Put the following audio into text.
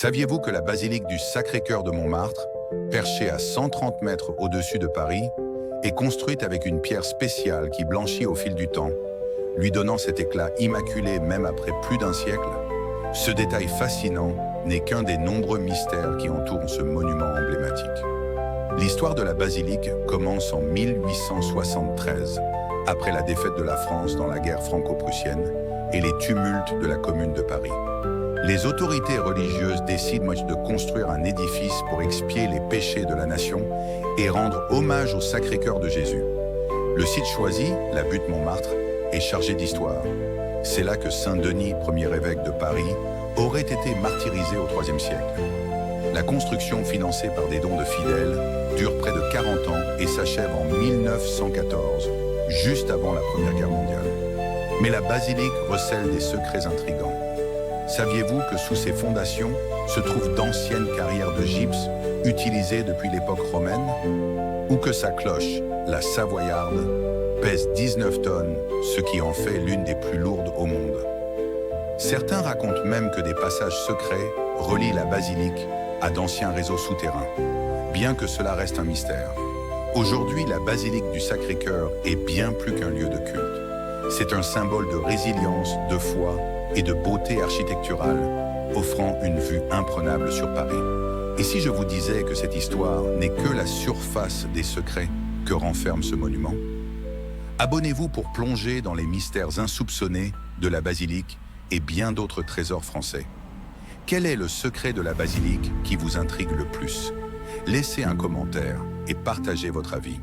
Saviez-vous que la basilique du Sacré-Cœur de Montmartre, perchée à 130 mètres au-dessus de Paris, est construite avec une pierre spéciale qui blanchit au fil du temps, lui donnant cet éclat immaculé même après plus d'un siècle? Ce détail fascinant n'est qu'un des nombreux mystères qui entourent ce monument emblématique. L'histoire de la basilique commence en 1873, après la défaite de la France dans la guerre franco-prussienne et les tumultes de la Commune de Paris. Les autorités religieuses décident de construire un édifice pour expier les péchés de la nation et rendre hommage au Sacré-Cœur de Jésus. Le site choisi, la butte Montmartre, est chargé d'histoire. C'est là que Saint Denis, premier évêque de Paris, aurait été martyrisé au IIIe siècle. La construction, financée par des dons de fidèles, dure près de 40 ans et s'achève en 1914, juste avant la Première Guerre mondiale. Mais la basilique recèle des secrets intrigants. Saviez-vous que sous ses fondations se trouvent d'anciennes carrières de gypse utilisées depuis l'époque romaine? Ou que sa cloche, la Savoyarde, pèse 19 tonnes, ce qui en fait l'une des plus lourdes au monde. Certains racontent même que des passages secrets relient la basilique à d'anciens réseaux souterrains, bien que cela reste un mystère. Aujourd'hui, la basilique du Sacré-Cœur est bien plus qu'un lieu de culte. C'est un symbole de résilience, de foi et de beauté architecturale, offrant une vue imprenable sur Paris. Et si je vous disais que cette histoire n'est que la surface des secrets que renferme ce monument? Abonnez-vous pour plonger dans les mystères insoupçonnés de la basilique et bien d'autres trésors français. Quel est le secret de la basilique qui vous intrigue le plus? Laissez un commentaire et partagez votre avis.